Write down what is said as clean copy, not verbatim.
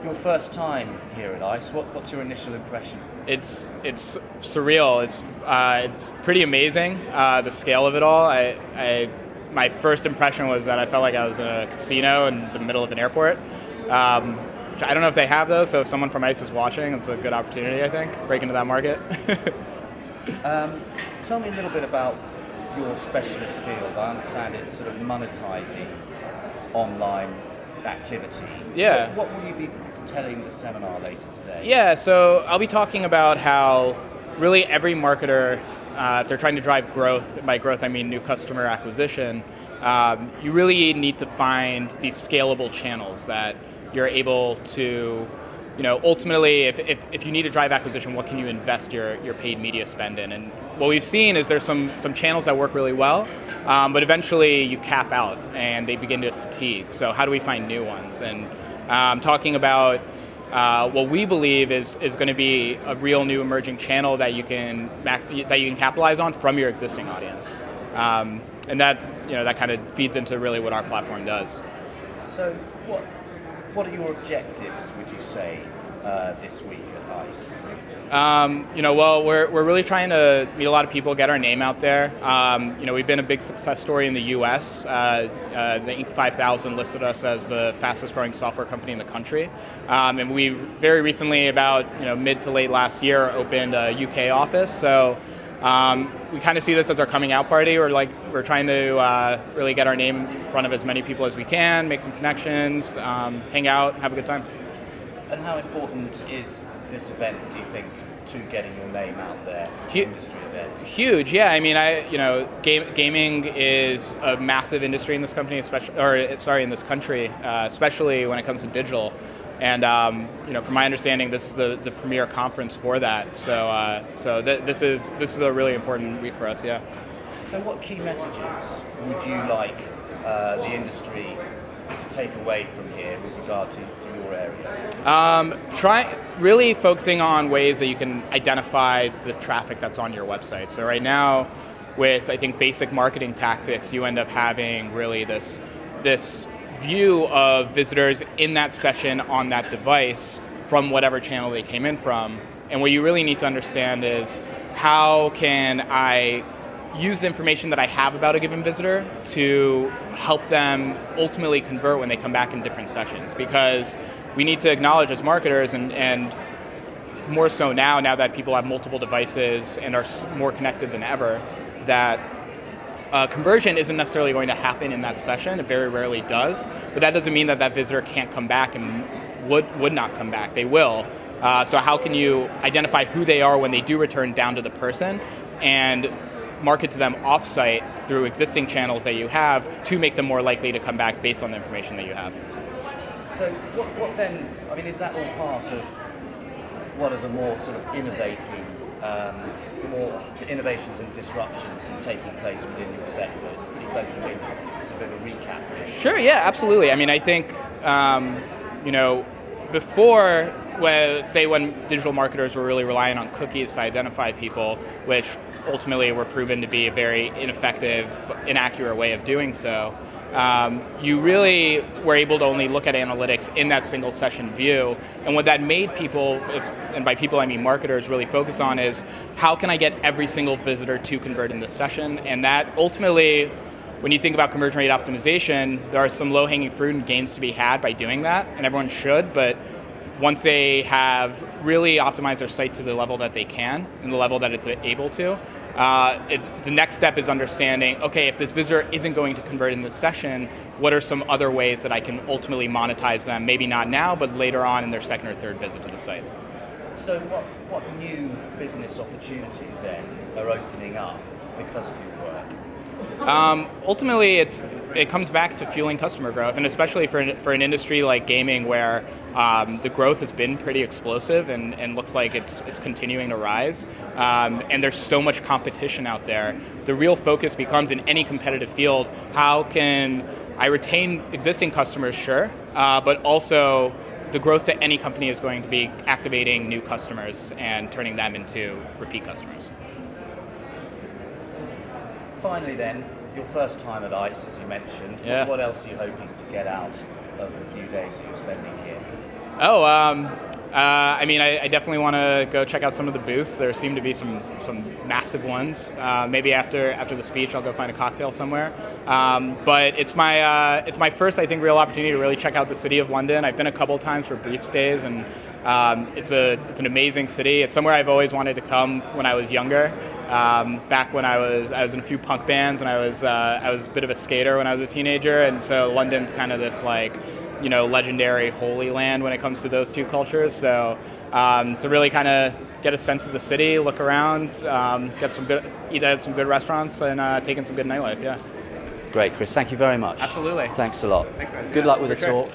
Your first time here at ICE, what's your initial impression? It's surreal. It's pretty amazing. The scale of it all. My first impression was that I felt like I was in a casino in the middle of an airport. Which I don't know if they have those. So if someone from ICE is watching, it's a good opportunity. I think break into that market. Tell me a little bit about your specialist field. I understand it's sort of monetizing online activity. Yeah. What will you be telling the seminar later today? Yeah, so I'll be talking about how really every marketer, if they're trying to drive growth, by growth I mean new customer acquisition, you really need to find these scalable channels that you're able to, ultimately, if you need to drive acquisition, what can you invest your paid media spend in? And what we've seen is there's some channels that work really well, but eventually you cap out and they begin to fatigue. So how do we find new ones? And talking about what we believe is going to be a real new emerging channel that you can capitalize on from your existing audience, and that kind of feeds into really what our platform does. So what are your objectives, would you say, this week at ICE? Well, we're really trying to meet a lot of people, get our name out there. We've been a big success story in the U.S. The Inc. 5000 listed us as the fastest growing software company in the country. And we very recently, about mid to late last year, opened a UK office. So we kind of see this as our coming out party. We're trying to really get our name in front of as many people as we can, make some connections, hang out, have a good time. And how important is this event, do you think, to getting your name out there as an industry event? Huge, yeah. I mean, gaming is a massive industry in this company, in this country, especially when it comes to digital. And from my understanding, this is the premier conference for that. So this is a really important week for us, yeah. So what key messages would you like the industry to take away from here with regard to your area? Try really focusing on ways that you can identify the traffic that's on your website. So right now, with I think basic marketing tactics, you end up having really this view of visitors in that session on that device from whatever channel they came in from. And what you really need to understand is how can I use the information that I have about a given visitor to help them ultimately convert when they come back in different sessions. Because we need to acknowledge as marketers, and more so now that people have multiple devices and are more connected than ever, that conversion isn't necessarily going to happen in that session. It very rarely does. But that doesn't mean that visitor can't come back and would not come back. They will. So how can you identify who they are when they do return down to the person and market to them off-site through existing channels that you have to make them more likely to come back based on the information that you have. So what then, I mean, is that all part of one of the more sort of innovating, more innovations and disruptions taking place within your sector? Could you close the window? It's a bit of a recap. Sure, yeah, absolutely. I mean, I think, before, when digital marketers were really relying on cookies to identify people, which ultimately were proven to be a very ineffective, inaccurate way of doing so, you really were able to only look at analytics in that single session view. And what that made people, and by people I mean marketers, really focus on is how can I get every single visitor to convert in this session? And that ultimately, when you think about conversion rate optimization, there are some low-hanging fruit and gains to be had by doing that, and everyone should, but once they have really optimized their site to the level that they can and the level that it's able to, the next step is understanding, okay, if this visitor isn't going to convert in this session, what are some other ways that I can ultimately monetize them, maybe not now, but later on in their second or third visit to the site. So what new business opportunities then are opening up because of your work? Ultimately, it comes back to fueling customer growth, and especially for an industry like gaming where the growth has been pretty explosive and looks like it's continuing to rise, and there's so much competition out there. The real focus becomes in any competitive field, how can I retain existing customers, sure, but also the growth to any company is going to be activating new customers and turning them into repeat customers. Finally then, your first time at ICE, as you mentioned, Yeah. What else are you hoping to get out of the few days that you're spending here? Oh, I mean, I definitely want to go check out some of the booths. There seem to be some massive ones. Maybe after the speech, I'll go find a cocktail somewhere. But it's my first, I think, real opportunity to really check out the city of London. I've been a couple times for brief stays, and it's an amazing city. It's somewhere I've always wanted to come when I was younger. Back when I was in a few punk bands, and I was a bit of a skater when I was a teenager, and so London's kind of this legendary holy land when it comes to those two cultures. So to really kind of get a sense of the city, look around, eat at some good restaurants, and take in some good nightlife. Yeah. Great, Chris. Thank you very much. Absolutely. Thanks a lot. Thanks, man. Good Yeah, luck with the for sure. talk.